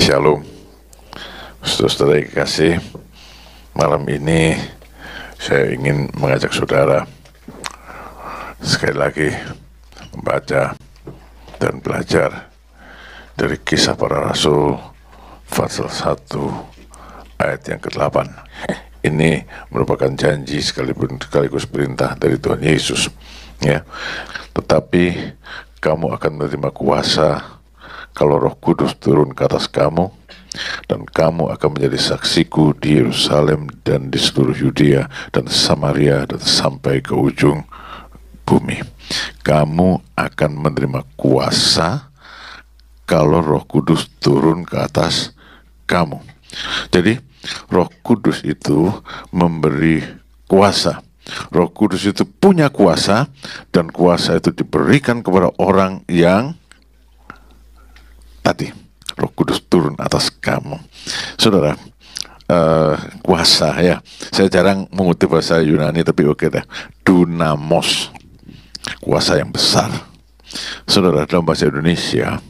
Shalom, saudara yang kasih. Malam ini saya ingin mengajak saudara sekali lagi membaca dan belajar dari Kisah Para Rasul pasal 1 ayat yang ke-8. Ini merupakan janji sekaligus perintah dari Tuhan Yesus, ya. Tetapi kamu akan menerima kuasa kalau Roh Kudus turun ke atas kamu, dan kamu akan menjadi saksiku di Yerusalem dan di seluruh Yudea dan Samaria dan sampai ke ujung bumi. Kamu akan menerima kuasa kalau Roh Kudus turun ke atas kamu. Jadi Roh Kudus itu memberi kuasa. Roh Kudus itu punya kuasa, dan kuasa itu diberikan kepada orang yang tadi Roh Kudus turun atas kamu. Saudara, kuasa, ya, saya jarang mengutip bahasa Yunani, tapi oke deh, dunamos, kuasa yang besar. Saudara, dalam bahasa Indonesia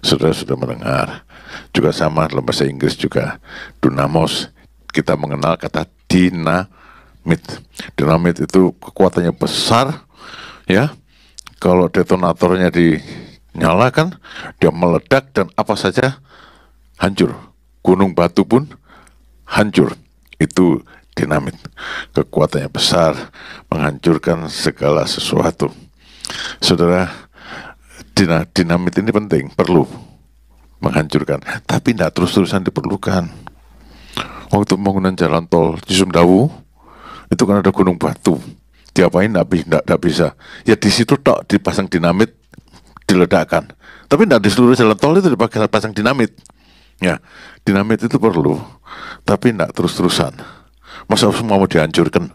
saudara sudah mendengar juga sama, dalam bahasa Inggris juga dunamos. Kita mengenal kata dinamit. Dinamit itu kekuatannya besar, ya. Kalau detonatornya dinyalakan, dia meledak dan apa saja hancur. Gunung batu pun hancur. Itu dinamit. Kekuatannya besar, menghancurkan segala sesuatu. Saudara, dinamit ini penting, perlu menghancurkan, tapi tidak terus-terusan diperlukan. Waktu pembangunan jalan tol di Sumdawu, itu kan ada gunung batu. Diapain? Tidak bisa. Ya di situ tok dipasang dinamit, diledakkan. Tapi tidak di seluruh jalan tol itu dipasang dinamit. Ya, dinamit itu perlu, tapi tidak terus-terusan. Masa semua mau dihancurkan?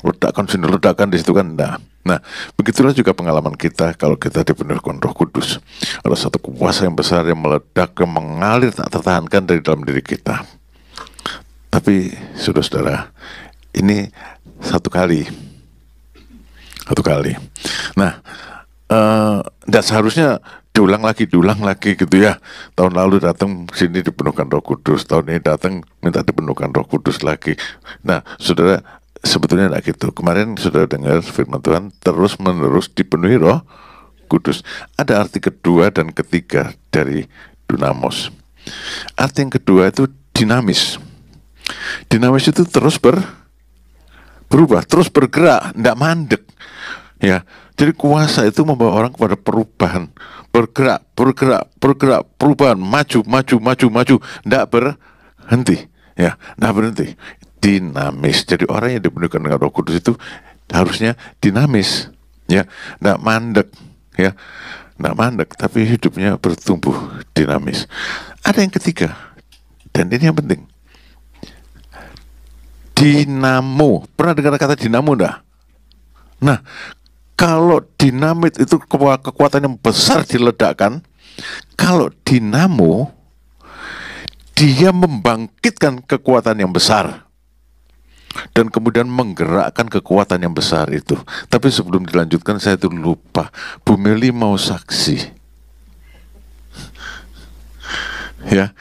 Ledakan sini, ledakan di situ kan enggak. Nah, begitulah juga pengalaman kita kalau kita dipenuhi Roh Kudus. Ada satu kuasa yang besar yang meledak, yang mengalir tak tertahankan dari dalam diri kita. Tapi saudara-saudara, ini satu kali. Nah, tidak seharusnya diulang lagi gitu ya. Tahun lalu datang sini dipenuhkan Roh Kudus, tahun ini datang minta dipenuhkan Roh Kudus lagi. Nah, saudara, sebetulnya tidak gitu. Kemarin sudah dengar firman Tuhan, terus menerus dipenuhi Roh Kudus. Ada arti kedua dan ketiga dari dunamos. Arti yang kedua itu dinamis. Dinamis itu terus berubah, terus bergerak, tidak mandek. Ya, jadi kuasa itu membawa orang kepada perubahan, bergerak, perubahan, maju, tidak berhenti, ya, tidak berhenti, dinamis. Jadi orang yang dipenuhkan dengan Roh Kudus itu harusnya dinamis, ya, tidak mandek, ya, tidak mandek, tapi hidupnya bertumbuh dinamis. Ada yang ketiga, dan ini yang penting, dinamo. Pernah dengar kata dinamo enggak? Nah, kalau dinamit itu kekuatan yang besar diledakkan, kalau dinamo, dia membangkitkan kekuatan yang besar dan kemudian menggerakkan kekuatan yang besar itu. Tapi sebelum dilanjutkan, saya itu lupa, Bu Meli mau saksi, ya.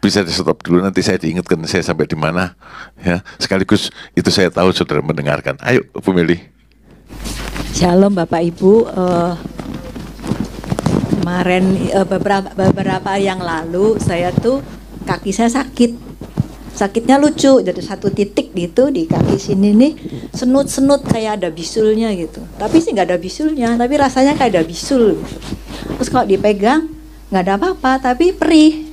Bisa di stop dulu, nanti saya diingatkan saya sampai di mana, ya. Sekaligus itu saya tahu saudara mendengarkan. Ayo Bu Meli. Shalom Bapak Ibu. Kemarin beberapa yang lalu saya tuh kaki saya sakit. Sakitnya lucu, jadi satu titik gitu di kaki sini nih, senut-senut kayak ada bisulnya gitu. Tapi sih nggak ada bisulnya, tapi rasanya kayak ada bisul. Terus kalau dipegang nggak ada apa-apa, tapi perih.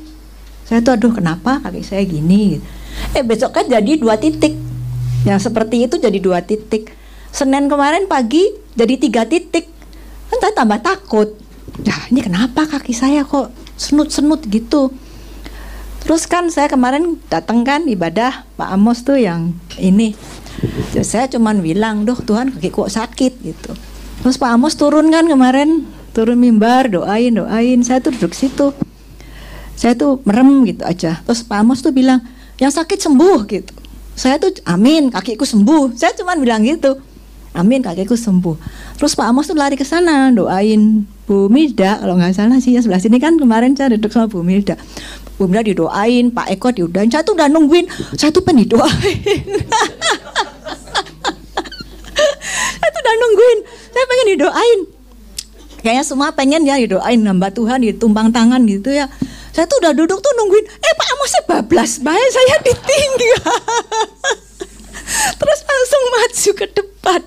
Saya tuh aduh kenapa kaki saya gini. Besok kan jadi 2 titik. Yang seperti itu jadi 2 titik. Senin kemarin pagi jadi 3 titik. Entah tambah takut. Nah ini kenapa kaki saya kok senut-senut gitu. Terus kan saya kemarin datang kan ibadah Pak Amos tuh yang ini. Terus saya cuman bilang, "Duh Tuhan kaki kok sakit" gitu. Terus Pak Amos turun kan kemarin, turun mimbar, doain. Saya tuh duduk situ. Saya tuh merem gitu aja. Terus Pak Amos tuh bilang, "Yang sakit sembuh" gitu. Saya tuh amin, kakiku sembuh. Saya cuman bilang gitu. Amin, kakiku sembuh. Terus Pak Amos tuh lari ke sana doain Bu Milda, kalau nggak salah sih ya, sebelah sini kan kemarin saya duduk sama Bu Milda. Bu Milda didoain, Pak Eko diudahin, saya tuh udah nungguin, saya tuh pengen didoain. Saya tuh udah nungguin, saya pengen didoain. Kayaknya semua pengen ya didoain, hamba Tuhan ditumpang tangan gitu ya. Saya tuh udah duduk tuh nungguin, Pak Amosnya bablas, baik saya ditinggal. Terus langsung maju ke depan.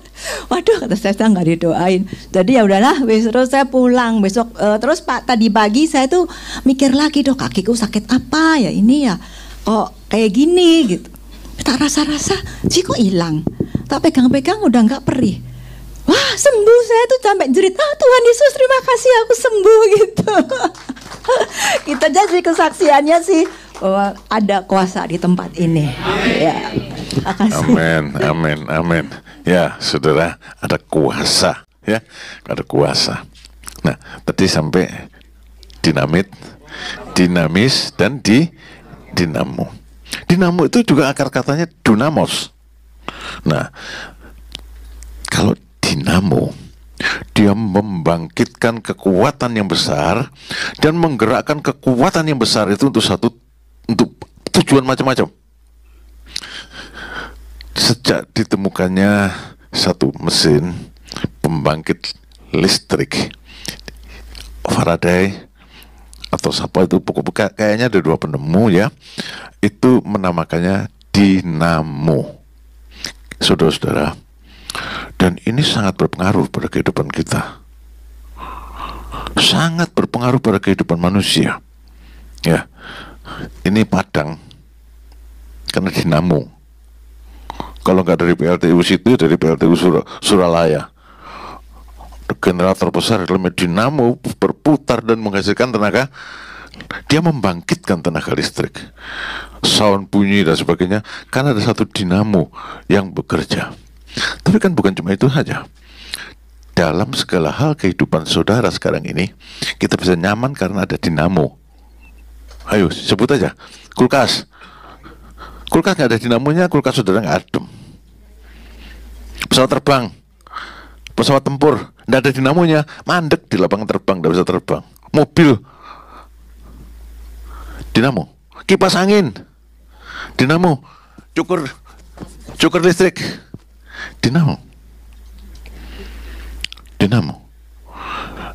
Waduh, kata saya nggak didoain. Jadi ya udahlah, terus saya pulang besok. Terus Pak tadi pagi saya tuh mikir lagi, Dok, kakiku sakit apa ya ini ya? Kok kayak gini gitu. Tak rasa-rasa sih kok hilang. Tak pegang-pegang udah nggak perih. Wah, sembuh. Saya tuh sampai jerit, Tuhan Yesus terima kasih aku sembuh gitu. Kita jadi kesaksiannya sih bahwa ada kuasa di tempat ini. Ya. Amin, amin, amin. Ya, saudara, ada kuasa, ya, ada kuasa. Nah, tadi sampai dinamis, dan dinamo. Dinamo itu juga akar katanya dunamos. Nah, kalau dinamo, dia membangkitkan kekuatan yang besar dan menggerakkan kekuatan yang besar itu untuk tujuan macam-macam. Sejak ditemukannya satu mesin pembangkit listrik, Faraday atau siapa itu, pokoknya kayaknya ada dua penemu ya, itu menamakannya dinamo, saudara-saudara. Dan ini sangat berpengaruh pada kehidupan kita, sangat berpengaruh pada kehidupan manusia. Ya, ini padang karena dinamo. Kalau nggak dari PLTU situ, dari PLTU Suralaya. Generator besar dalam dinamo berputar dan menghasilkan tenaga. Dia membangkitkan tenaga listrik, sound bunyi dan sebagainya, karena ada satu dinamo yang bekerja. Tapi kan bukan cuma itu saja. Dalam segala hal kehidupan saudara sekarang ini, kita bisa nyaman karena ada dinamo. Ayo sebut aja, kulkas. Kulkas nggak ada dinamonya, kulkas saudara nggak adem. Pesawat terbang, pesawat tempur, nggak ada dinamonya, mandek di lapangan terbang, nggak bisa terbang. Mobil, dinamo. Kipas angin, dinamo. Cukur listrik, dinamo.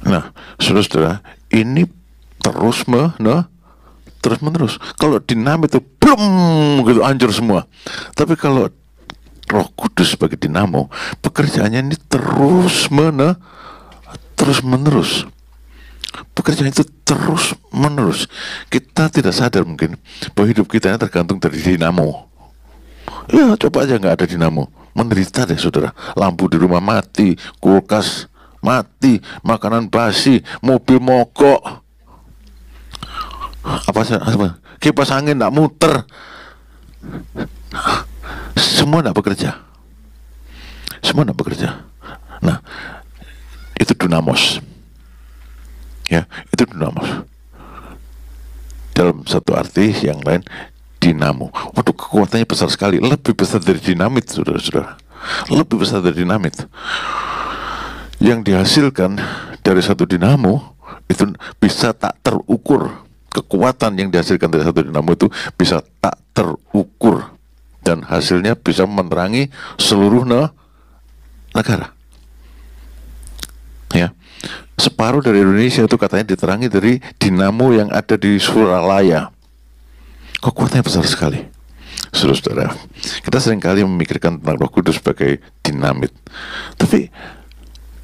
Nah, saudara, ini terus menerus. Kalau dinamo itu blum gitu hancur semua. Tapi kalau Roh Kudus sebagai dinamo, pekerjaannya ini terus menerus. Pekerjaan itu terus menerus. Kita tidak sadar mungkin bahwa hidup kita ini tergantung dari dinamo. Ya, coba aja nggak ada dinamo, menderita deh saudara. Lampu di rumah mati, kulkas mati, makanan basi, mobil mogok. Apa kipas angin nggak muter, semua nggak bekerja. Nah, itu dunamos, ya, itu dunamos. Dalam satu arti yang lain, dinamo. Waduh, kekuatannya besar sekali, lebih besar dari dinamit, saudara-saudara, lebih besar dari dinamit. Yang dihasilkan dari satu dinamo itu bisa tak terukur. Kekuatan yang dihasilkan dari satu dinamo itu bisa tak terukur, dan hasilnya bisa menerangi seluruh negara. Ya, separuh dari Indonesia itu katanya diterangi dari dinamo yang ada di Suralaya. Kekuatannya besar sekali. Saudara-saudara, kita seringkali memikirkan tentang Roh Kudus sebagai dinamit, tapi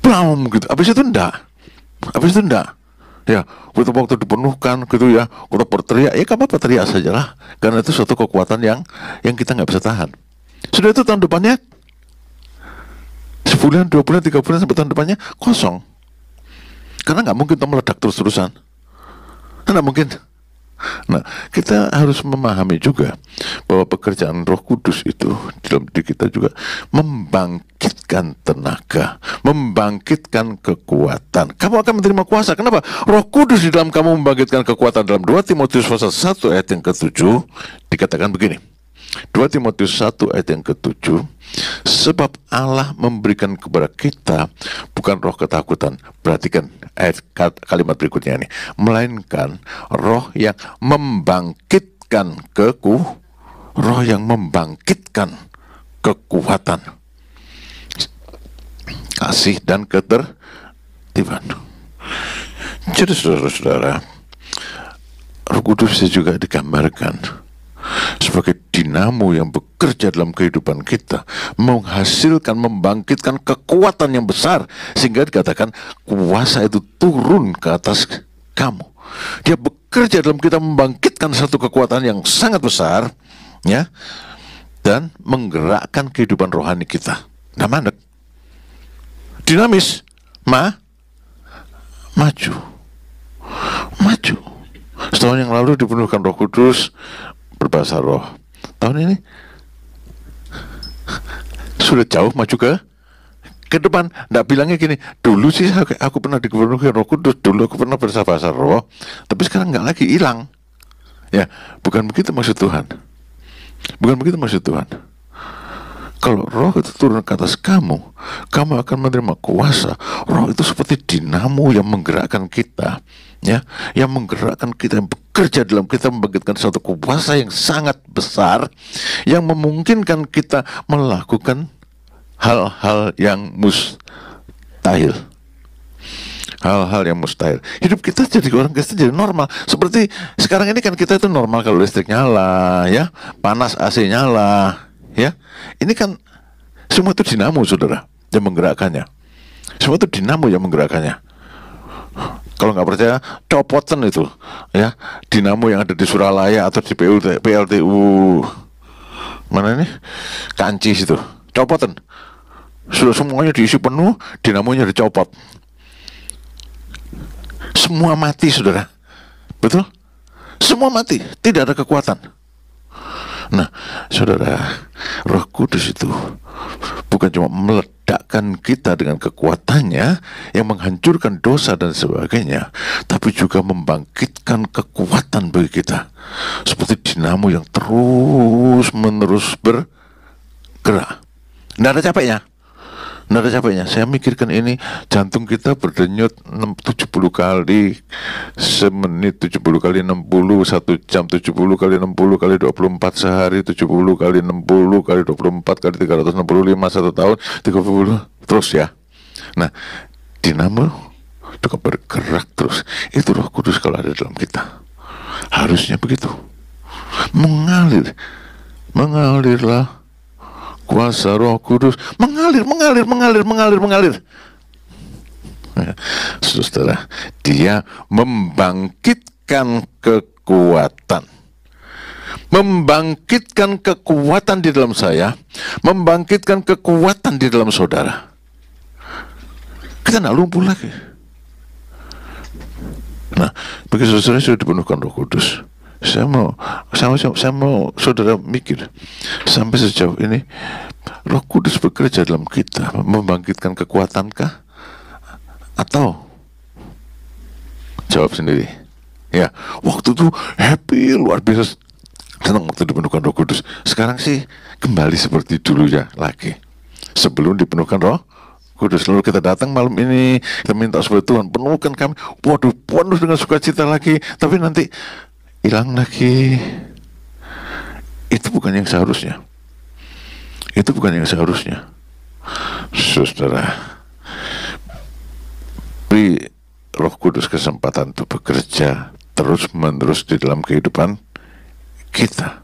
blam gitu. Habis itu enggak. Ya, waktu dipenuhkan gitu ya, kita berteriak, ya kamu berteriak sajalah, karena itu suatu kekuatan yang kita nggak bisa tahan. Sudah itu tahun depannya, sebulan, 2 bulan, 3 bulan sampai tahun depannya kosong, karena nggak mungkin itu meledak terus-terusan, nggak mungkin. Nah, kita harus memahami juga bahwa pekerjaan Roh Kudus itu dalam diri kita juga membangkitkan tenaga, membangkitkan kekuatan. Kamu akan menerima kuasa. Kenapa? Roh Kudus di dalam kamu membangkitkan kekuatan. Dalam 2 Timotius pasal 1 ayat yang ke-7 dikatakan begini. 2 Timotius 1 ayat yang ke-7, sebab Allah memberikan kepada kita bukan roh ketakutan. Perhatikan kalimat berikutnya ini, melainkan roh yang membangkitkan roh yang membangkitkan kekuatan, kasih dan ketertiban. Jadi saudara-saudara, Roh Kudus juga digambarkan sebagai dinamo yang bekerja dalam kehidupan kita, menghasilkan, membangkitkan kekuatan yang besar, sehingga dikatakan kuasa itu turun ke atas kamu. Dia bekerja dalam kita, membangkitkan satu kekuatan yang sangat besar, ya, dan menggerakkan kehidupan rohani kita. Nah, mandek, dinamis, maju. Setahun yang lalu dipenuhkan Roh Kudus, berbahasa roh. Tahun ini sudah jauh maju ke depan. Nggak bilangnya gini, dulu sih aku pernah dipenuhi Roh Kudus, dulu aku pernah berbahasa roh, tapi sekarang nggak lagi, hilang. Ya, bukan begitu maksud Tuhan. Bukan begitu maksud Tuhan. Kalau roh itu turun ke atas kamu akan menerima kuasa. Roh itu seperti dinamo yang menggerakkan kita, ya, yang menggerakkan kita, yang bekerja dalam kita, membangkitkan suatu kuasa yang sangat besar, yang memungkinkan kita melakukan hal-hal yang mustahil. Hal-hal yang mustahil. Hidup kita jadi orang Kristen jadi normal. Seperti sekarang ini kan kita itu normal kalau listrik nyala, ya, panas AC nyala, ya. Ini kan semua itu dinamo, saudara, yang menggerakkannya. Semua itu dinamo yang menggerakkannya. Kalau nggak percaya, copotan itu, ya, dinamo yang ada di Suralaya atau di PLTU mana ini, Kancis itu, copotan. Sudah semuanya diisi penuh, dinamonya dicopot. Semua mati, saudara. Betul? Semua mati, tidak ada kekuatan. Nah, saudara, Roh Kudus itu bukan cuma meledakkan kita dengan kekuatannya yang menghancurkan dosa dan sebagainya, tapi juga membangkitkan kekuatan bagi kita, seperti dinamo yang terus-menerus bergerak. Nggak ada capeknya. Nggak ada capeknya. Saya mikirkan ini, jantung kita berdenyut 70 kali semenit, 70 kali 60, 1 jam, 70 kali 60 kali 24 sehari, 70 kali 60 kali 24 kali 365 1 tahun, 30 terus, ya. Nah, dinamo juga bergerak terus. Itu Roh Kudus kalau ada dalam kita. Harusnya begitu. Mengalirlah kuasa Roh Kudus, mengalir. Saudara, dia membangkitkan kekuatan. Membangkitkan kekuatan di dalam saya, membangkitkan kekuatan di dalam saudara. Kita tidak lumpuh lagi. Nah, bagi saudara sudah dipenuhkan Roh Kudus, saya mau saudara mikir, sampai sejauh ini Roh Kudus bekerja dalam kita, membangkitkan kekuatankah? Atau jawab sendiri, ya, waktu itu happy, luar biasa senang waktu dipenuhkan Roh Kudus. Sekarang sih kembali seperti dulu ya lagi, sebelum dipenuhkan Roh Kudus. Lalu kita datang malam ini, kita minta supaya Tuhan penuhkan kami, waduh, penuh dengan sukacita lagi, tapi nanti hilang lagi. Itu bukan yang seharusnya. Itu bukan yang seharusnya. Saudara, beri Roh Kudus kesempatan untuk bekerja terus-menerus di dalam kehidupan kita.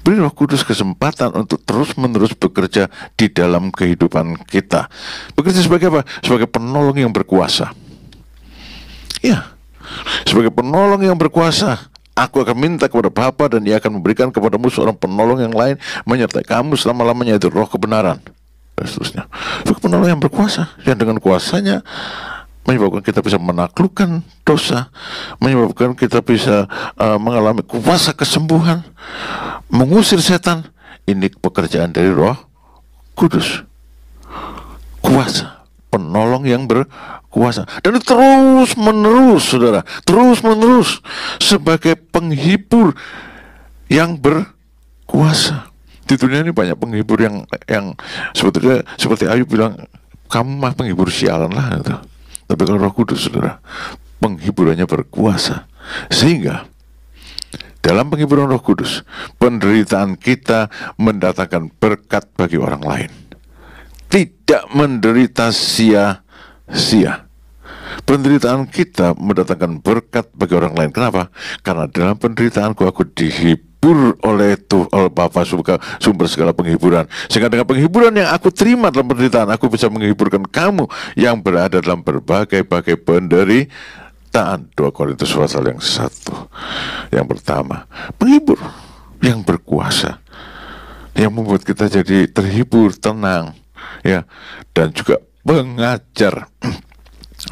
Beri Roh Kudus kesempatan untuk terus-menerus bekerja di dalam kehidupan kita. Bekerja sebagai apa? Sebagai penolong yang berkuasa. Ya, sebagai penolong yang berkuasa. Aku akan minta kepada Bapa dan Dia akan memberikan kepadamu seorang penolong yang lain menyertai kamu selama-lamanya, itu Roh kebenaran. Dan seterusnya. Roh penolong yang berkuasa, yang dengan kuasanya menyebabkan kita bisa menaklukkan dosa, menyebabkan kita bisa mengalami kuasa kesembuhan, mengusir setan. Ini pekerjaan dari Roh Kudus. Kuasa, penolong yang berkuasa, dan itu terus menerus, saudara, terus menerus sebagai penghibur yang kuasa. Di dunia ini banyak penghibur yang sebetulnya seperti Ayub bilang, kamu mah penghibur sialan lah gitu. Tapi kalau Roh Kudus, saudara, penghiburannya berkuasa. Sehingga dalam penghiburan Roh Kudus, penderitaan kita mendatangkan berkat bagi orang lain. Tidak menderita sia-sia. Penderitaan kita mendatangkan berkat bagi orang lain. Kenapa? Karena dalam penderitaanku aku dihibur oleh Bapa sumber segala penghiburan. Sehingga dengan penghiburan yang aku terima dalam penderitaan, aku bisa menghiburkan kamu yang berada dalam berbagai-bagai penderitaan. 2 Korintus pasal yang 1. Yang pertama, penghibur yang berkuasa, yang membuat kita jadi terhibur, tenang, ya, dan juga pengajar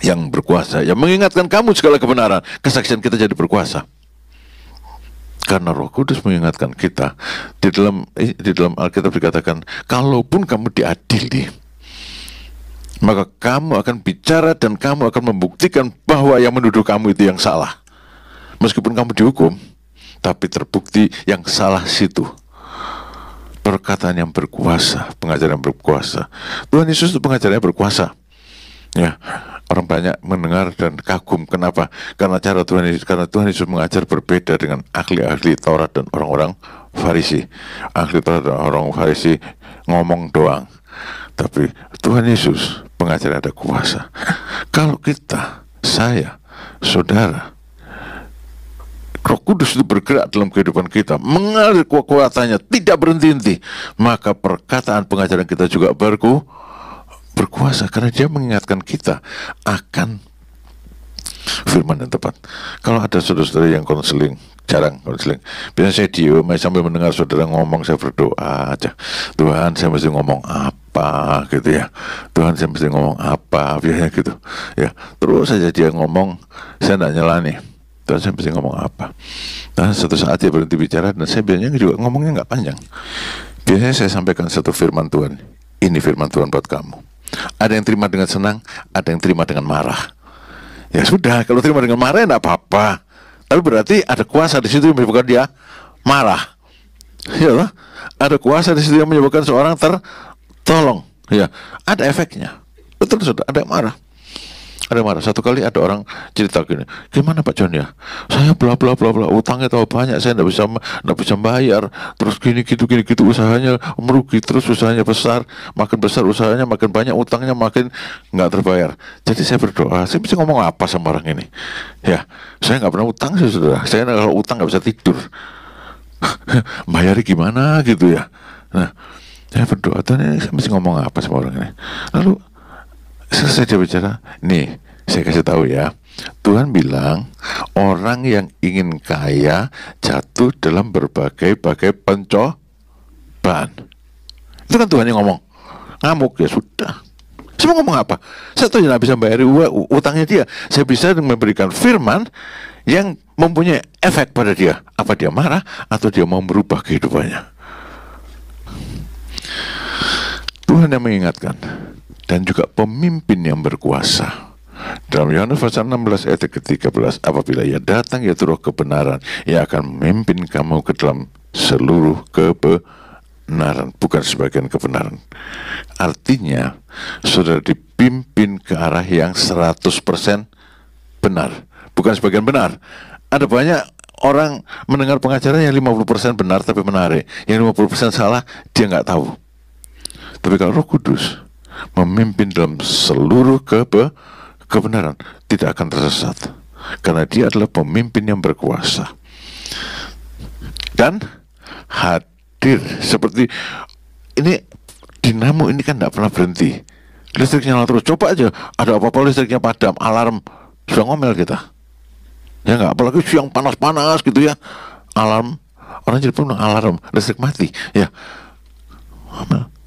yang berkuasa, yang mengingatkan kamu segala kebenaran. Kesaksian kita jadi berkuasa karena Roh Kudus mengingatkan kita. Di dalam Alkitab dikatakan, kalaupun kamu diadili, maka kamu akan bicara dan kamu akan membuktikan bahwa yang menuduh kamu itu yang salah. Meskipun kamu dihukum, tapi terbukti yang salah situ. Perkataan yang berkuasa, pengajaran yang berkuasa. Tuhan Yesus itu pengajarannya berkuasa. Ya, orang banyak mendengar dan kagum. Kenapa? Karena Tuhan Yesus mengajar berbeda dengan ahli-ahli Taurat dan orang-orang Farisi. Ahli Taurat dan orang Farisi ngomong doang, tapi Tuhan Yesus pengajar ada kuasa. Kalau kita, saya, saudara, Roh Kudus itu bergerak dalam kehidupan kita, mengalir kekuatannya, tidak berhenti-henti, maka perkataan pengajaran kita juga berkuasa, karena dia mengingatkan kita akan firman yang tepat. Kalau ada saudara-saudara yang konseling, jarang konseling, biasanya saya diem sambil mendengar saudara ngomong, saya berdoa aja, Tuhan saya mesti ngomong apa gitu ya, Tuhan saya mesti ngomong apa, biasanya gitu ya. Terus saja dia ngomong, saya tidak nyelani, Tuhan saya mesti ngomong apa. Dan suatu saat dia berhenti bicara, dan saya biasanya juga ngomongnya nggak panjang. Biasanya saya sampaikan satu firman Tuhan, ini firman Tuhan buat kamu. Ada yang terima dengan senang, ada yang terima dengan marah. Ya sudah, kalau terima dengan marah ya enggak apa-apa. Tapi berarti ada kuasa di situ yang menyebabkan dia marah. Ya lah, ada kuasa di situ yang menyebabkan seorang tertolong. Ya, ada efeknya. Betul sudah, ada yang marah. Ada marah. Satu kali ada orang cerita gini, gimana Pak John ya, saya bla bla bla bla, utangnya tahu banyak, saya nggak bisa bayar, terus gini gitu, usahanya merugi, terus usahanya besar, makin besar usahanya, makin banyak utangnya, makin nggak terbayar. Jadi saya berdoa, saya bisa ngomong apa sama orang ini? Ya, saya nggak pernah utang sih saudara, saya kalau utang nggak bisa tidur, bayari gimana gitu ya. Nah, saya berdoa, dan saya mesti ngomong apa sama orang ini? Lalu selesai dia bicara, nih saya kasih tahu ya, Tuhan bilang orang yang ingin kaya jatuh dalam berbagai-bagai pencobaan. Itu kan Tuhan yang ngomong. Ngamuk, ya sudah, saya mau ngomong apa? Saya tuh tidak bisa bayar utangnya dia. Saya bisa memberikan firman yang mempunyai efek pada dia. Apa dia marah atau dia mau merubah kehidupannya? Tuhan yang mengingatkan, dan juga pemimpin yang berkuasa. Dalam Yohanes pasal 16 ayat ke-13, apabila ia datang yaitu Roh kebenaran, ia akan memimpin kamu ke dalam seluruh kebenaran, bukan sebagian kebenaran. Artinya saudara dipimpin ke arah yang 100% benar, bukan sebagian benar. Ada banyak orang mendengar pengajaran yang 50% benar tapi menarik, yang 50% salah dia nggak tahu. Tapi kalau Roh Kudus memimpin dalam seluruh kebenaran, tidak akan tersesat, karena dia adalah pemimpin yang berkuasa dan hadir. Seperti ini, dinamo ini kan tidak pernah berhenti, listriknya nyala terus. Coba aja ada apa-apa listriknya padam, alarm, sudah ngomel kita ya nggak, apalagi siang panas-panas gitu ya, alarm, orang jadi penuh alarm, listrik mati ya,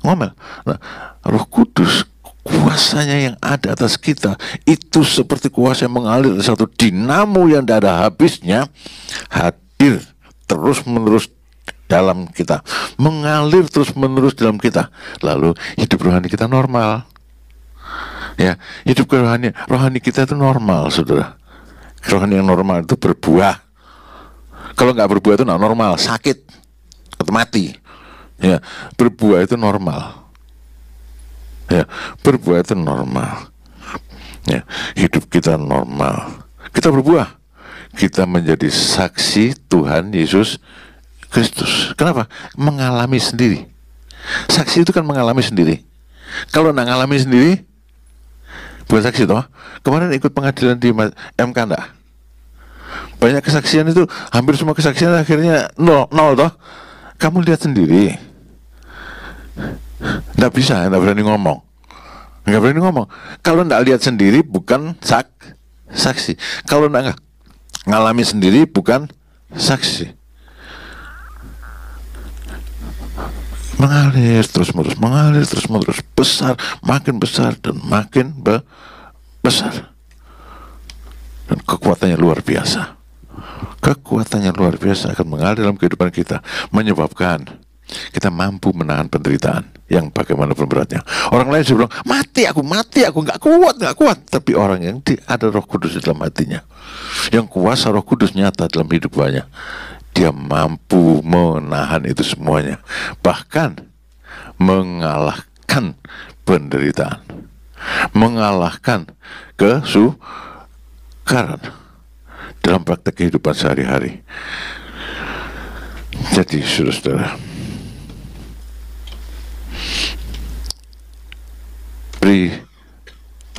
ngomel. Nah, Roh Kudus, kuasanya yang ada atas kita itu seperti kuasa yang mengalir, satu dinamo yang tidak ada habisnya, hadir terus menerus dalam kita, mengalir terus menerus dalam kita. Lalu hidup rohani kita normal. Ya, hidup rohani kita itu normal, saudara. Rohani yang normal itu berbuah. Kalau nggak berbuah itu nggak normal, sakit. mati. Ya, berbuah itu normal. Ya, berbuah itu normal. Ya, hidup kita normal. Kita berbuah. Kita menjadi saksi Tuhan Yesus Kristus. Kenapa? Mengalami sendiri. Saksi itu kan mengalami sendiri. Kalau nggak ngalami sendiri, bukan saksi toh. Kemarin ikut pengadilan di MK enggak? Banyak kesaksian itu, hampir semua kesaksian akhirnya nol toh. Kamu lihat sendiri. Nggak bisa, nggak berani ngomong. Nggak berani ngomong. Kalau nggak lihat sendiri bukan saksi. Kalau nggak ngalami sendiri bukan saksi. Mengalir terus menerus, besar, makin besar dan makin besar. Dan kekuatannya luar biasa. Kekuatannya luar biasa akan mengalir dalam kehidupan kita, menyebabkan kita mampu menahan penderitaan yang bagaimanapun beratnya. Orang lain sudah bilang, mati aku, nggak kuat. Tapi orang yang ada Roh Kudus di dalam hatinya, yang kuasa Roh Kudus nyata dalam hidupnya, dia mampu menahan itu semuanya, bahkan mengalahkan penderitaan, mengalahkan kesukaran dalam praktek kehidupan sehari-hari. Jadi saudara-saudara, beri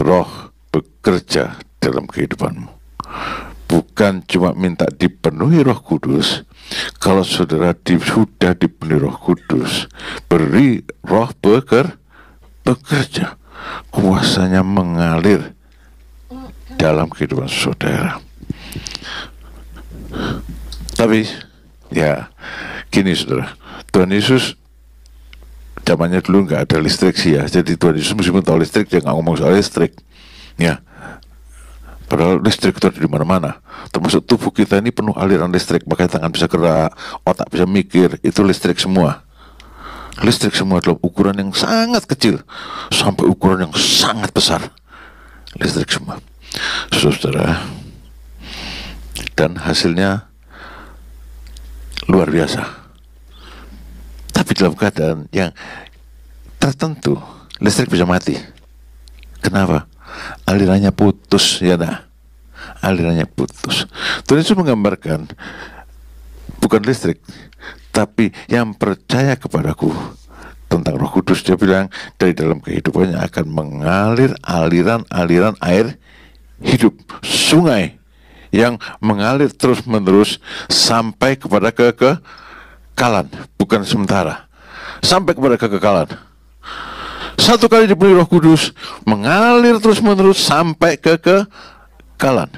Roh bekerja dalam kehidupanmu. Bukan cuma minta dipenuhi Roh Kudus. Kalau saudara sudah dipenuhi Roh Kudus, beri Roh bekerja. Kuasanya mengalir dalam kehidupan saudara. Tapi ya gini saudara, Tuhan Yesus zamannya dulu nggak ada listrik sih ya. Jadi Tuhan Yesus meskipun tahu listrik, dia nggak ngomong soal listrik. Ya, padahal listrik itu ada di mana-mana. Termasuk tubuh kita ini penuh aliran listrik. Makanya tangan bisa gerak, otak bisa mikir. Itu listrik semua. Listrik semua dalam ukuran yang sangat kecil sampai ukuran yang sangat besar. Listrik semua, saudara. Dan hasilnya luar biasa. Tapi dalam keadaan yang tertentu, listrik bisa mati. Kenapa? Alirannya putus, ya nah. Alirannya putus. Tuhan Yesus menggambarkan bukan listrik, tapi yang percaya kepadaku tentang Roh Kudus. Dia bilang dari dalam kehidupannya akan mengalir aliran-aliran air hidup, sungai yang mengalir terus-menerus sampai kepada kekekalan, bukan sementara, sampai kepada kekekalan. Satu kali diberi Roh Kudus, mengalir terus-menerus sampai kekekalan.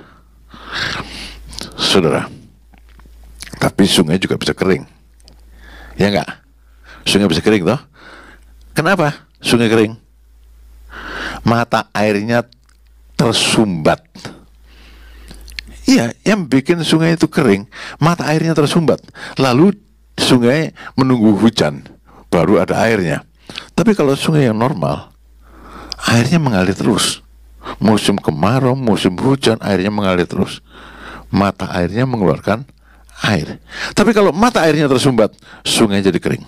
Saudara, tapi sungai juga bisa kering. Ya enggak? Sungai bisa kering toh? Kenapa sungai kering? Mata airnya tersumbat. Iya, yang bikin sungai itu kering, mata airnya tersumbat. Lalu sungai menunggu hujan, baru ada airnya. Tapi kalau sungai yang normal, airnya mengalir terus. Musim kemarau, musim hujan, airnya mengalir terus. Mata airnya mengeluarkan air. Tapi kalau mata airnya tersumbat, sungai jadi kering.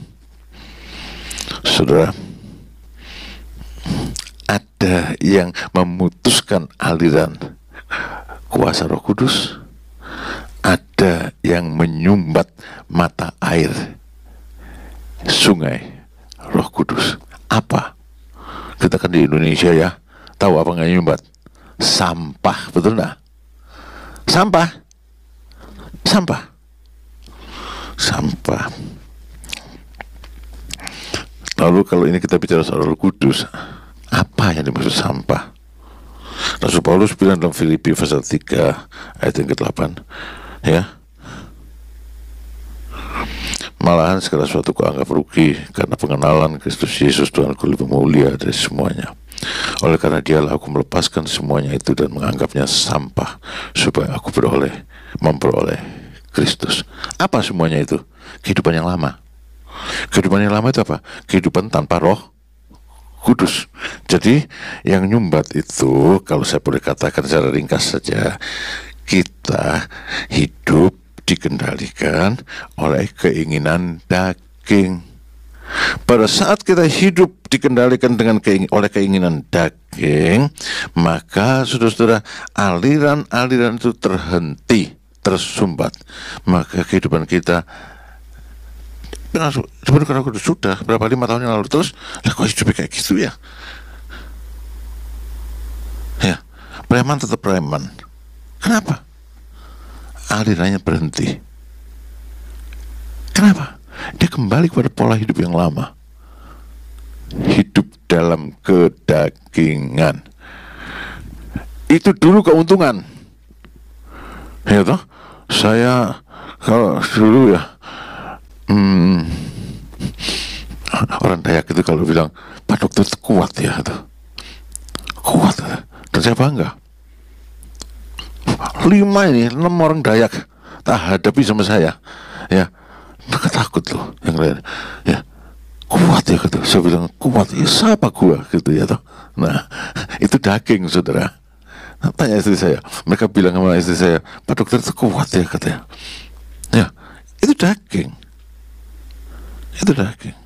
Saudara, ada yang memutuskan aliran kuasa Roh Kudus, ada yang menyumbat mata air sungai Roh Kudus. Apa? Kita kan di Indonesia ya, tahu apa nggak nyumbat? Sampah, betul nggak? Sampah. Lalu kalau ini kita bicara soal Roh Kudus, apa yang dimaksud sampah? Rasul Paulus bilang dalam Filipi pasal 3 ayat yang ke-8, ya, malahan segala sesuatu kuanggap rugi karena pengenalan Kristus Yesus Tuhanku lebih mulia dari semuanya. Oleh karena dialah aku melepaskan semuanya itu dan menganggapnya sampah supaya aku memperoleh Kristus. Apa semuanya itu? Kehidupan yang lama. Kehidupan yang lama itu apa? Kehidupan tanpa Roh Kudus. Jadi yang nyumbat itu, kalau saya boleh katakan secara ringkas saja, kita hidup dikendalikan oleh keinginan daging. Pada saat kita hidup dikendalikan oleh keinginan daging, maka saudara-saudara, aliran-aliran itu terhenti, tersumbat. Maka kehidupan kita sebenarnya aku sudah berapa 5 tahun yang lalu terus, kok hidupnya kayak gitu ya? Ya, preman tetap preman. Kenapa? Alirannya berhenti. Kenapa? Dia kembali kepada pola hidup yang lama. Hidup dalam kedagingan. Itu dulu keuntungan. Ya toh? Saya kalau dulu ya orang Dayak itu kalau bilang, Pak Dokter itu kuat ya tuh. Kuat. Dan saya bangga. 6 orang Dayak tak hadapi sama saya. Ya. Mereka takut loh yang lain. Ya, kuat ya gitu. Saya bilang kuat. Ya siapa gua gitu ya toh. Nah, itu daging saudara. Nah, tanya istri saya. Mereka bilang sama istri saya, Pak Dokter itu kuat ya katanya. Ya, itu daging. Itu daging.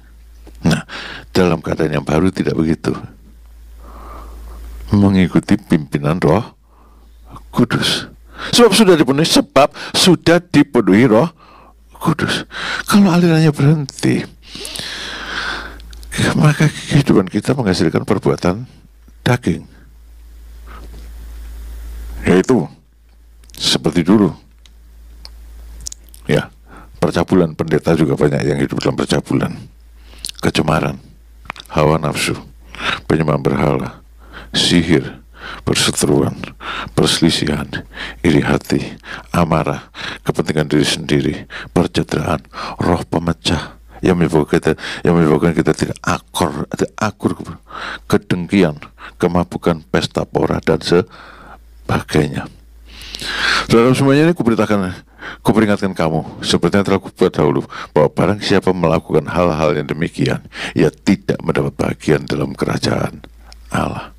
Nah, dalam keadaan yang baru tidak begitu. Mengikuti pimpinan Roh Kudus. Sebab sudah dipenuhi Roh Kudus. Kalau alirannya berhenti, maka kehidupan kita menghasilkan perbuatan daging. Yaitu seperti dulu. Ya, percabulan, pendeta juga banyak yang hidup dalam percabulan. Kecemaran, hawa nafsu, penyembahan berhala, sihir, perseteruan, perselisihan, iri hati, amarah, kepentingan diri sendiri, percederaan, roh pemecah yang menyebabkan kita tidak akur, kedengkian, kemabukan, pesta pora dan sebagainya. Dalam semuanya ini kuperingatkan kamu, seperti yang telah kubuat dahulu, bahwa barang siapa melakukan hal-hal yang demikian, ia tidak mendapat bagian dalam kerajaan Allah.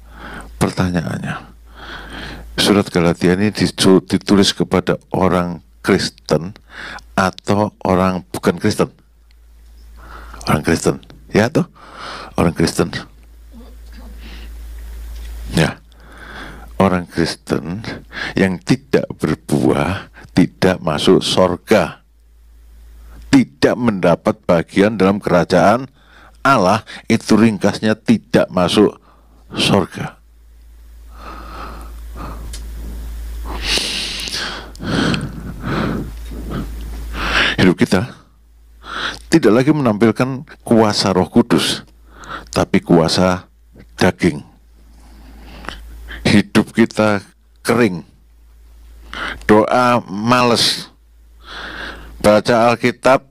Pertanyaannya, surat Galatia ini ditulis kepada orang Kristen atau orang bukan Kristen? Orang Kristen, ya toh? Orang Kristen. Ya, orang Kristen yang tidak berbuah tidak masuk sorga, tidak mendapat bagian dalam kerajaan Allah. Itu ringkasnya tidak masuk sorga. Hidup kita tidak lagi menampilkan kuasa Roh Kudus, tapi kuasa daging. Hidup kita kering, doa males, baca Alkitab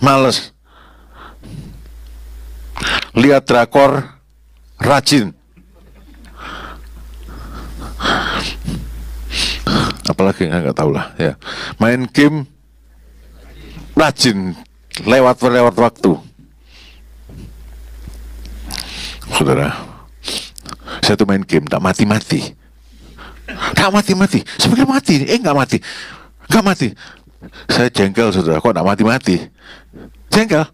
males, lihat drakor rajin, apalagi nggak tahu lah ya, main game rajin, lewat waktu. Saudara, saya tuh main game tak mati-mati. Saya pikir mati, nggak mati. Saya jengkel saudara, kok nggak mati-mati? Jengkel.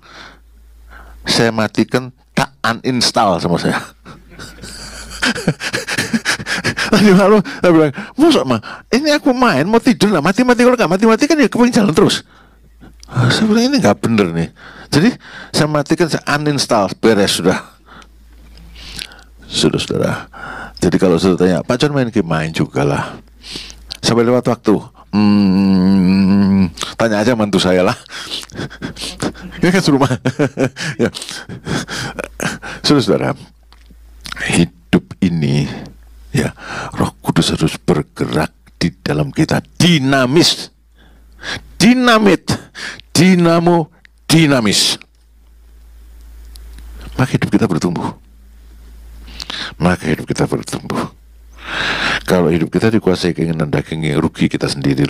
Saya matikan, tak uninstall sama saya. Tadi malu, saya bilang, masa mah, ini aku main, mau tidur nggak mati-mati, kalau nggak mati-mati kan ya kepengen jalan terus. Saya bilang ini nggak bener nih. Jadi saya matikan, saya uninstall, beres sudah. Saudara. Jadi kalau sudah tanya, Pak John main game, main juga lah. Sampai lewat waktu. Tanya aja mantu saya lah. Ini kan serumah. Ya. Saudara, hidup ini ya, Roh Kudus harus bergerak di dalam kita, dinamis. Dinamis. Maka hidup kita bertumbuh. Kalau hidup kita dikuasai keinginan daging, yang rugi kita sendiri.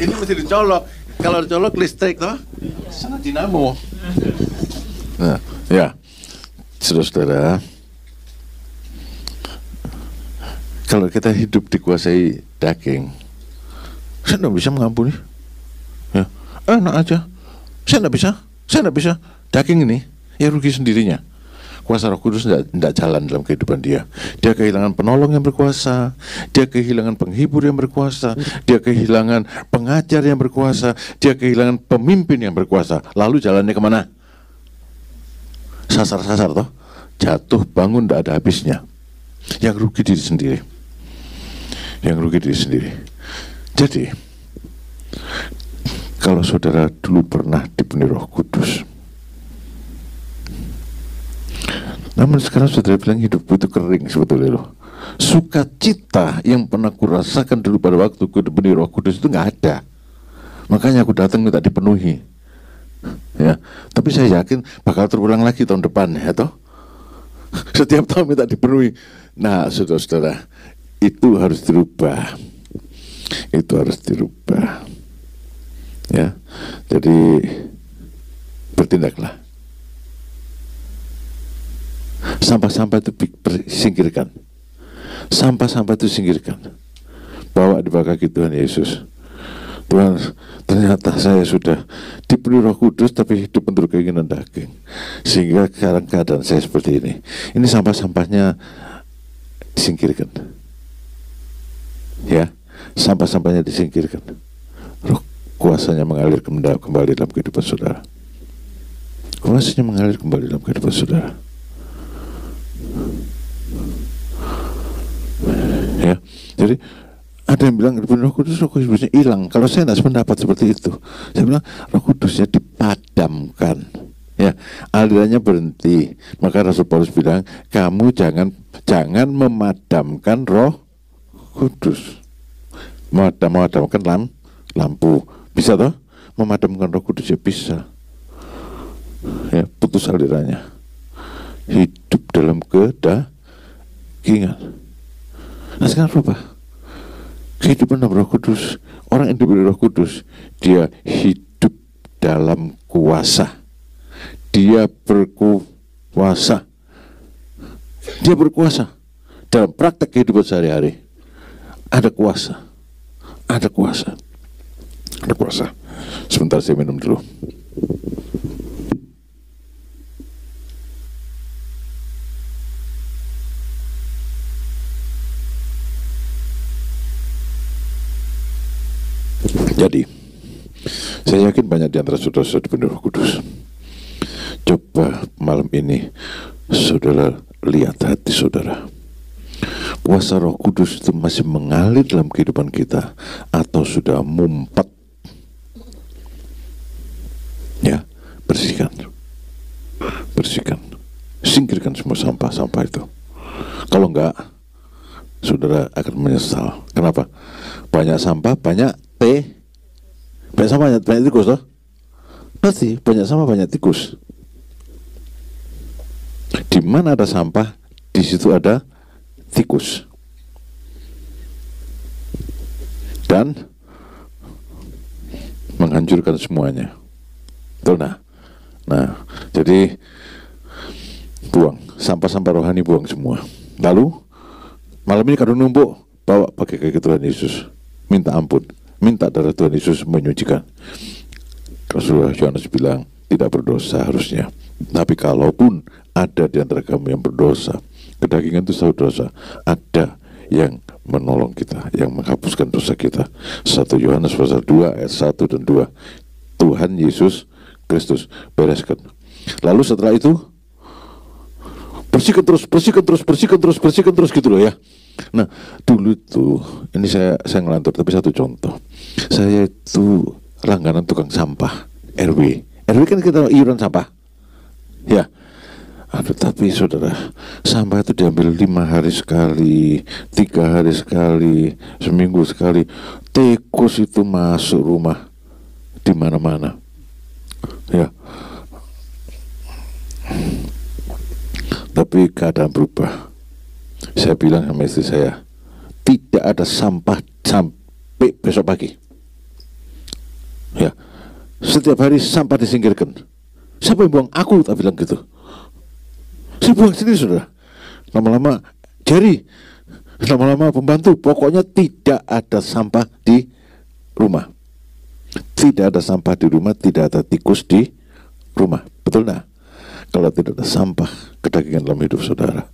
Ini mesti dicolok. Kalau dicolok listrik toh, sangat dinamo. Nah, ya, saudara-saudara, kalau kita hidup dikuasai daging, saya tidak bisa mengampuni. Ya, enak aja. Saya tidak bisa. Daging ini, ya rugi sendirinya. Kuasa Roh Kudus tidak jalan dalam kehidupan dia. Dia kehilangan penolong yang berkuasa, dia kehilangan penghibur yang berkuasa, dia kehilangan pengajar yang berkuasa, dia kehilangan pemimpin yang berkuasa. Lalu jalannya kemana? Sasar-sasar toh, jatuh bangun tidak ada habisnya. Yang rugi diri sendiri. Jadi, kalau saudara dulu pernah dipenuhi Roh Kudus, namun sekarang saudara bilang hidupku itu kering sebetulnya loh. Sukacita yang pernah kurasakan dulu pada waktu ku dipenuhi Roh Kudus itu nggak ada. Makanya aku datang minta dipenuhi. Ya, tapi saya yakin bakal terulang lagi tahun depan, ya toh. Setiap tahun minta dipenuhi. Nah, saudara-saudara, itu harus dirubah. Ya, jadi bertindaklah. Sampah-sampah itu singkirkan. Sampah-sampah itu singkirkan. Bawa di kaki Tuhan Yesus. Tuhan, ternyata saya sudah dipenuhi Roh Kudus tapi hidup menurut keinginan daging. Sehingga sekarang keadaan saya seperti ini. Ini sampah-sampahnya disingkirkan. Ya, sampah-sampahnya disingkirkan. Roh kuasanya mengalir kembali dalam kehidupan saudara. Kuasanya mengalir kembali dalam kehidupan saudara. Ya, jadi ada yang bilang Roh Kudus hilang. Kalau saya tidak sependapat seperti itu. Saya bilang Roh Kudusnya dipadamkan. Ya, alirannya berhenti. Maka Rasul Paulus bilang, kamu jangan memadamkan Roh Kudus. Memadamkan lampu. Bisa toh? Memadamkan Roh Kudus ya bisa. Ya, putus alirannya. Hidup dalam kedagingan. Nah sekarang apa? Kehidupan dalam Roh Kudus. Orang yang diberi Roh Kudus, dia hidup dalam kuasa. Dia berkuasa. Dia berkuasa dalam praktek kehidupan sehari-hari. Ada kuasa. Sebentar saya minum dulu. Jadi, saya yakin banyak di antara saudara-saudara dipenuhi Roh Kudus. Coba malam ini saudara lihat hati saudara. Kuasa Roh Kudus itu masih mengalir dalam kehidupan kita atau sudah mumpat? Ya, bersihkan. Singkirkan semua sampah-sampah itu. Kalau enggak, saudara akan menyesal. Kenapa? Banyak sampah, banyak sampah, banyak tikus toh? Pasti banyak sampah, banyak tikus. Di mana ada sampah, di situ ada tikus. Dan menghancurkan semuanya. Betul nah? Nah, jadi buang sampah-sampah rohani, buang semua. Lalu malam ini kalau numpuk, bawa pakai kaki Tuhan Yesus, minta ampun. Minta darah Tuhan Yesus menyucikan. Rasul Yohanes bilang tidak berdosa harusnya. Tapi kalaupun ada di antara kamu yang berdosa, kedagingan itu selalu dosa, ada yang menolong kita, yang menghapuskan dosa kita. 1 Yohanes pasal 2 ayat 1 dan 2. Tuhan Yesus Kristus bereskan. Lalu setelah itu bersihkan terus gitu loh ya. Nah, dulu tuh, ini saya ngelantur, tapi satu contoh. Saya itu langganan tukang sampah, RW kan kita iuran sampah. Ya. Aduh, tapi saudara, sampah itu diambil 5 hari sekali, 3 hari sekali, seminggu sekali. Tikus itu masuk rumah di mana-mana. Ya. Tapi keadaan berubah. Saya bilang sama istri saya, tidak ada sampah sampai besok pagi. Ya, setiap hari sampah disingkirkan. Siapa yang buang? Aku, tak bilang gitu. Saya buang sendiri, saudara. Lama-lama jari, lama-lama pembantu. Pokoknya tidak ada sampah di rumah. Tidak ada sampah di rumah, tidak ada tikus di rumah. Betul nah? Kalau tidak ada sampah kedagingan dalam hidup saudara,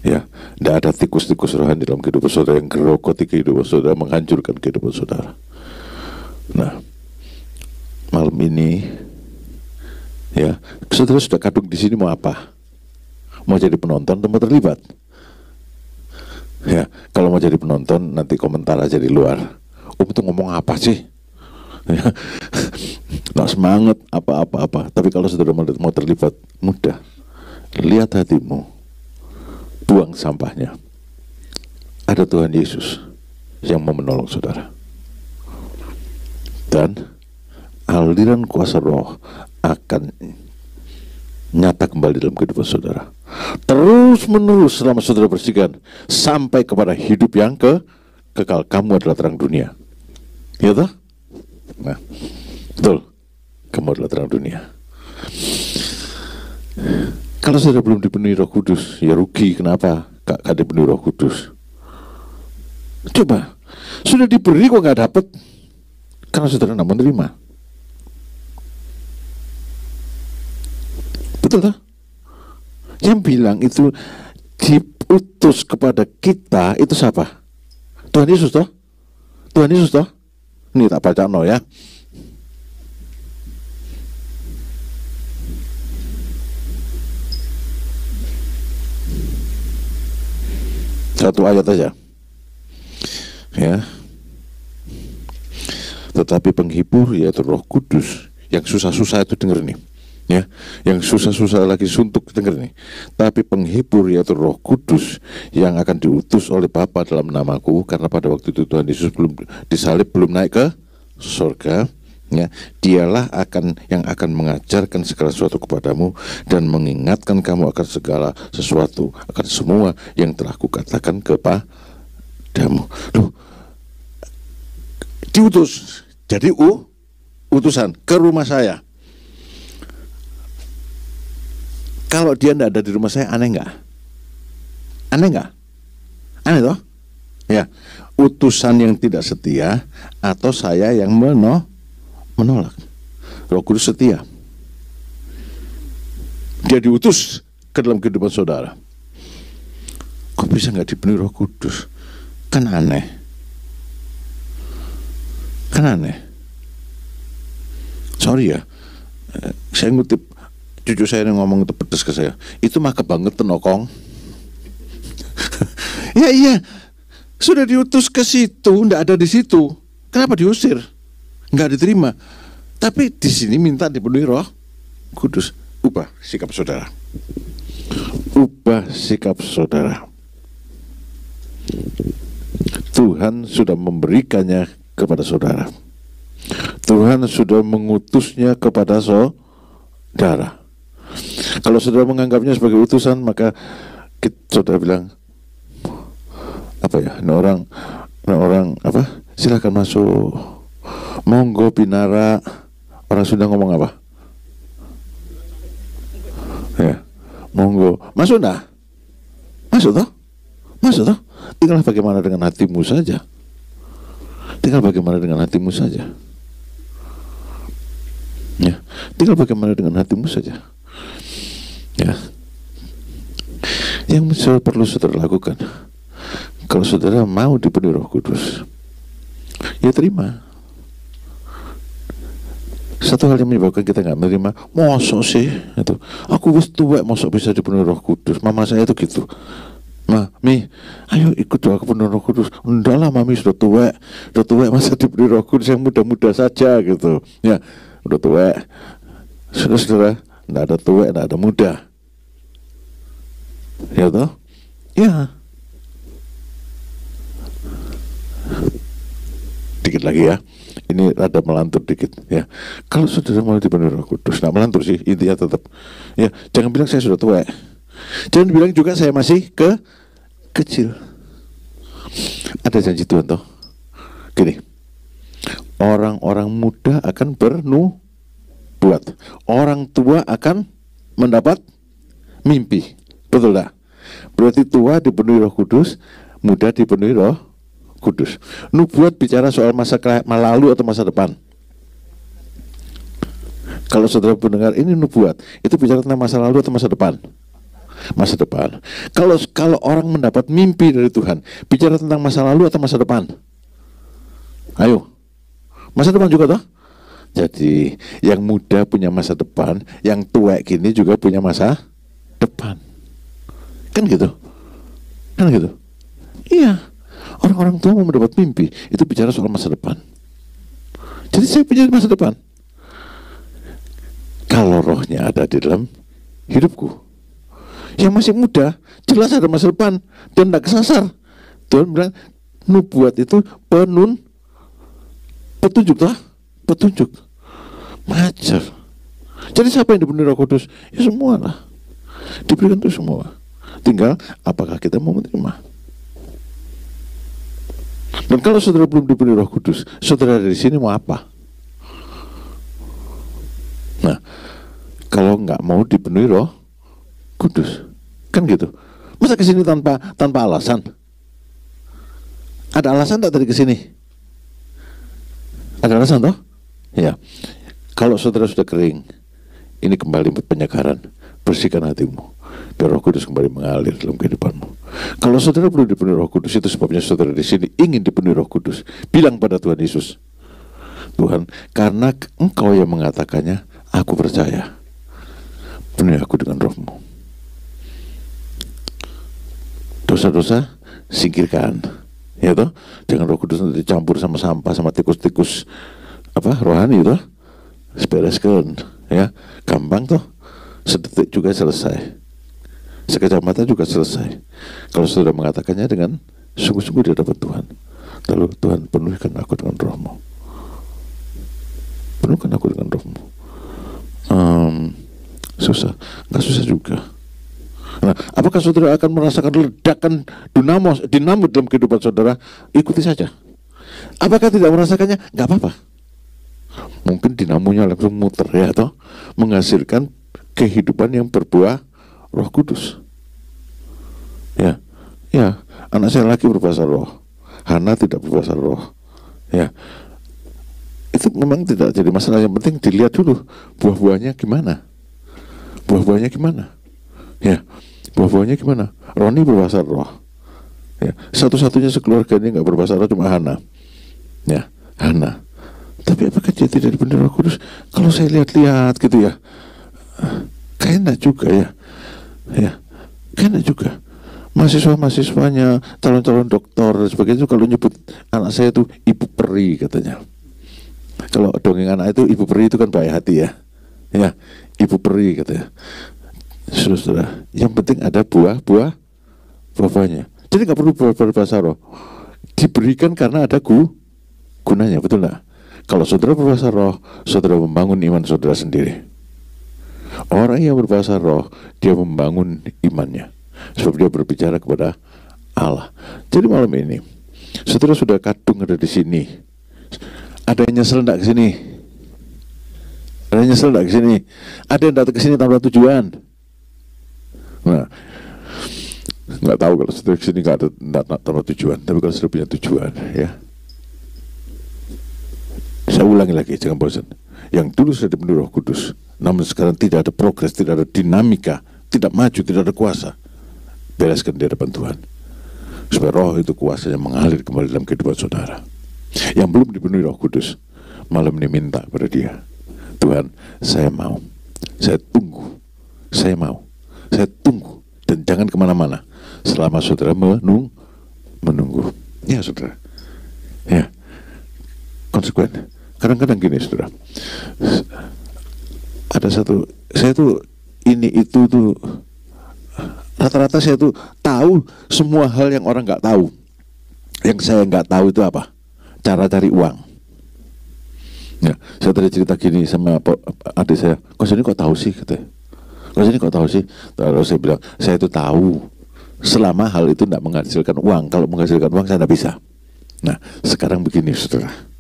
ya, tidak ada tikus-tikus rohani dalam kehidupan saudara yang gerokoti kehidupan saudara, menghancurkan kehidupan saudara. Nah, malam ini, ya, saudara sudah kadung di sini mau apa? Mau jadi penonton atau mau terlibat? Ya, kalau mau jadi penonton nanti komentar aja di luar. Itu ngomong apa sih? Ya, nggak semangat apa-apa. Tapi kalau saudara mau terlibat, mudah. Lihat hatimu, buang sampahnya. Ada Tuhan Yesus yang mau menolong saudara. Dan aliran kuasa roh akan nyata kembali dalam kehidupan saudara. Terus menerus selama saudara bersihkan sampai kepada hidup yang kekal. Kamu adalah terang dunia. Ya toh? Nah, betul. Kamu adalah terang dunia. Kalau saudara belum dipenuhi Roh Kudus, ya rugi. Kenapa gak dipenuhi Roh Kudus? Coba, sudah diberi kok gak dapat? Karena saudara tidak menerima. Betul tak? Yang bilang itu diutus kepada kita itu siapa? Tuhan Yesus toh? Tuhan Yesus toh? Ini tak baca no ya. Satu ayat aja. Ya. Tetapi penghibur yaitu Roh Kudus, yang susah-susah itu denger nih. Ya, yang susah-susah lagi suntuk denger nih. Tapi penghibur yaitu Roh Kudus yang akan diutus oleh Bapa dalam namaku, karena pada waktu itu Tuhan Yesus belum disalib, belum naik ke surga. Ya, dialah yang akan mengajarkan segala sesuatu kepadamu dan mengingatkan kamu akan segala sesuatu, akan semua yang telah kukatakan kepadamu. Loh, diutus, jadi utusan ke rumah saya. Kalau dia tidak ada di rumah saya, aneh nggak? Aneh nggak? Aneh toh? Ya, utusan yang tidak setia atau saya yang menolak. Roh Kudus setia. Dia diutus ke dalam kehidupan saudara. Kok bisa nggak dipenuhi Roh Kudus? Kan aneh. Kan aneh. Sorry ya, saya ngutip cucu saya yang ngomong itu pedes ke saya. Itu mah kebangetan okong. Ya iya, sudah diutus ke situ, nggak ada di situ. Kenapa diusir? Nggak diterima. Tapi di sini minta dipenuhi Roh Kudus. Ubah sikap saudara. Ubah sikap saudara. Tuhan sudah memberikannya kepada saudara. Tuhan sudah mengutusnya kepada saudara. Kalau saudara menganggapnya sebagai utusan, maka saudara bilang apa ya? Ini orang apa? Silakan masuk. Monggo pinara. Orang Sunda ngomong apa? Ya, monggo. Masuk dah. Masuk toh? Masuk toh? Tinggal bagaimana dengan hatimu saja. Tinggal bagaimana dengan hatimu saja. Ya, tinggal bagaimana dengan hatimu saja. Ya, yang perlu saudara lakukan, kalau saudara mau dipenuhi Roh Kudus, ya terima. Satu hal yang menyebabkan kita nggak menerima, mosok sih itu, aku wis tuwek mosok bisa dipenuhi Roh Kudus. Mama saya itu gitu. Mi, ayo ikut doa kepenuhan Roh Kudus. Enggak lah, mami sudah tuwek masa diberi Roh Kudus, yang muda-muda saja gitu. Ya, udah tuwek. Saudara, enggak ada tuwek, enggak ada muda. Ya toh? Ya. Dikit lagi ya. Ini rada melantur dikit ya. Kalau saudara mau dipenuhi Roh Kudus, nah melantur sih intinya tetap. Ya, jangan bilang saya sudah tua. Jangan bilang juga saya masih kecil. Ada janji Tuhan toh. Gini. orang-orang muda akan bernubuat, orang tua akan mendapat mimpi. Betul tak? Berarti tua dipenuhi Roh Kudus, muda dipenuhi Roh Kudus. Nubuat bicara soal masa lalu atau masa depan. Kalau saudara mendengar ini nubuat, itu bicara tentang masa lalu atau masa depan? Masa depan. Kalau orang mendapat mimpi dari Tuhan, bicara tentang masa lalu atau masa depan? Ayo, masa depan juga toh? Jadi yang muda punya masa depan, yang tua gini juga punya masa depan. Kan gitu? Kan gitu? Iya. Orang-orang tua mau mendapat mimpi, itu bicara soal masa depan. Jadi saya punya masa depan. Kalau rohnya ada di dalam hidupku, yang masih muda jelas ada masa depan dan tidak kesasar. Tuhan bilang nubuat itu petunjuk lah, petunjuk, mengajar. Jadi siapa yang dipenuhi Roh Kudus? Ya semua lah, diberikan itu semua. Tinggal apakah kita mau menerima. Dan kalau saudara belum dipenuhi Roh Kudus, saudara dari sini mau apa? Nah, kalau nggak mau dipenuhi Roh Kudus, kan gitu. Masa kesini tanpa alasan? Ada alasan tak tadi kesini? Ada alasan toh? Ya. Kalau saudara sudah kering, ini kembali penyegaran, bersihkan hatimu, biar Roh Kudus kembali mengalir dalam kehidupanmu. Kalau saudara belum dipenuhi Roh Kudus, itu sebabnya saudara di sini ingin dipenuhi Roh Kudus. Bilang pada Tuhan Yesus, Tuhan, karena Engkau yang mengatakannya, aku percaya. Penuhi aku dengan Roh-Mu. Dosa-dosa singkirkan, ya toh. Jangan Roh Kudus nanti dicampur sama sampah, sama tikus-tikus rohani toh. Bereskan, ya. Gampang toh. Sedetik juga selesai. Sekejap mata juga selesai. Kalau saudara mengatakannya dengan sungguh-sungguh di hadapan Tuhan. Lalu Tuhan, penuhkan aku dengan Roh-Mu. Penuhkan aku dengan Roh-Mu. Susah, nggak susah juga. Nah, apakah saudara akan merasakan ledakan dinamo dalam kehidupan saudara? Ikuti saja. Apakah tidak merasakannya? Nggak apa-apa. Mungkin dinamonya langsung muter, ya toh, menghasilkan kehidupan yang berbuah Roh Kudus. Ya, anak saya laki berbahasa roh, Hana tidak berbahasa roh. Ya, itu memang tidak jadi masalah. Yang penting dilihat dulu buah-buahnya gimana. Buah-buahnya gimana? Ya, buah-buahnya gimana? Roni berbahasa roh. Ya, satu-satunya sekeluarga ini nggak berbahasa roh cuma Hana. Ya, Hana. Tapi apakah dia tidak dipenuhi Roh Kudus? Kalau saya lihat-lihat gitu ya, kayaknya juga ya. Ya, kayaknya juga. Mahasiswanya, calon-calon doktor dan sebagainya, kalau nyebut anak saya itu ibu peri katanya. Kalau dongeng anak itu ibu peri itu kan baik hati ya. Ya, ibu peri katanya. Saudara, yang penting ada buah-buahnya. Jadi nggak perlu berbahasa roh. Diberikan karena ada gunanya, betul nggak? Kalau saudara berbahasa roh, saudara membangun iman saudara sendiri. Orang yang berbahasa roh, dia membangun imannya, sebab dia berbicara kepada Allah. Jadi malam ini, saudara sudah kadung ada di sini. Ada yang nyesel enggak ke sini? Ada yang nyesel enggak ke sini? Ada yang datang ke sini tanpa tujuan? Nah, nggak tahu kalau saudara ke sini nggak ada tanpa tujuan. Tapi kalau saudara punya tujuan, ya. Saya ulangi lagi, jangan bosan. Yang dulu sudah dipenuhi Roh Kudus, namun sekarang tidak ada progres, tidak ada dinamika, tidak maju, tidak ada kuasa. Bereskan di hadapan Tuhan, supaya Roh itu kuasanya mengalir kembali dalam kehidupan saudara. Yang belum dipenuhi Roh Kudus, malam ini minta pada Dia, Tuhan, saya mau, saya tunggu, saya mau, saya tunggu, dan jangan kemana-mana selama saudara menunggu. Ya saudara, ya, konsekuen. Kadang-kadang gini saudara, ada satu, saya tuh ini itu tuh rata-rata saya tuh tahu semua hal yang orang nggak tahu. Yang saya nggak tahu itu apa? Cara cari uang. Ya, saya tadi cerita gini sama adik saya, kok sini kok tahu sih katanya. Kok sini kok tahu sih? Lalu saya bilang, saya itu tahu selama hal itu tidak menghasilkan uang. Kalau menghasilkan uang saya tidak bisa. Nah, sekarang begini saudara.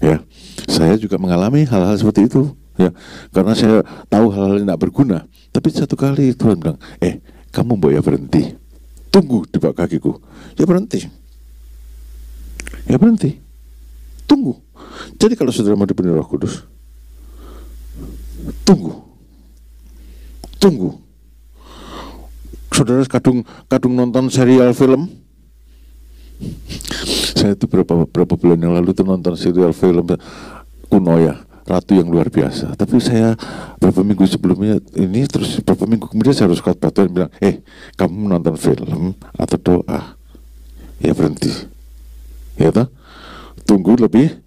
Ya, saya juga mengalami hal-hal seperti itu. Ya, karena saya tahu hal-hal yang tidak berguna. Tapi satu kali Tuhan bilang, kamu mau ya berhenti, tunggu di bawah kakiku. Ya berhenti, tunggu. Jadi kalau saudara mau dipenuhi Roh Kudus, tunggu. Saudara kadung nonton serial film. Saya itu berapa bulan yang lalu tuh nonton serial film kuno ya, Ratu yang Luar Biasa. Tapi saya beberapa minggu sebelumnya ini, terus beberapa minggu kemudian saya harus khotbah, Tuhan bilang, kamu nonton film atau doa, ya berhenti, ya toh, tunggu lebih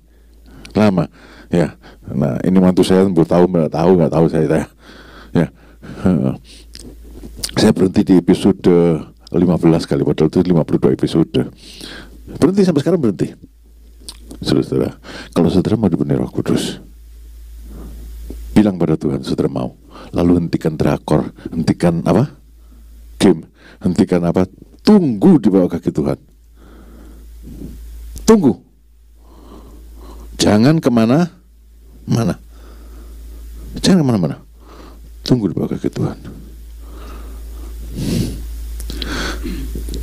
lama, ya. Nah ini mantu saya nggak tahu saya, ya. Saya berhenti di episode 15 kali, padahal itu 52 episode. Berhenti sampai sekarang berhenti. Saudara, kalau saudara mau dipenuhi Roh Kudus, bilang pada Tuhan, saudara mau. Lalu hentikan drakor, hentikan apa? Game, hentikan apa? Tunggu di bawah kaki Tuhan. Tunggu. Jangan kemana-mana. Jangan kemana-mana. Tunggu di bawah kaki Tuhan.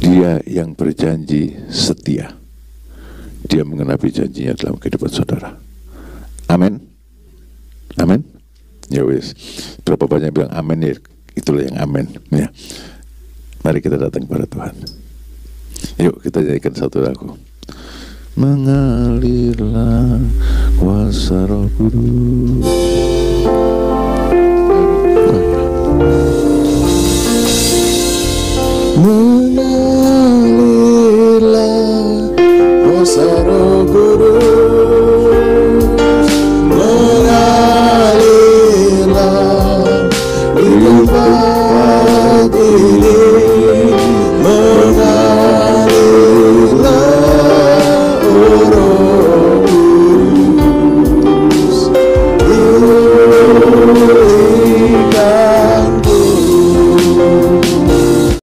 Dia yang berjanji setia. Dia mengenapi janjinya dalam kehidupan saudara. Amin. Amin. Ya wis. Berapa banyak bilang amin ya, itulah yang amin. Ya. Mari kita datang kepada Tuhan. Yuk kita nyanyikan satu lagu. Mengalirlah kuasa Roh Kudus. Mengalirlah kuasa Roh Kudus, mengalirlah di tempat ini, mengalirlah Roh Kudus.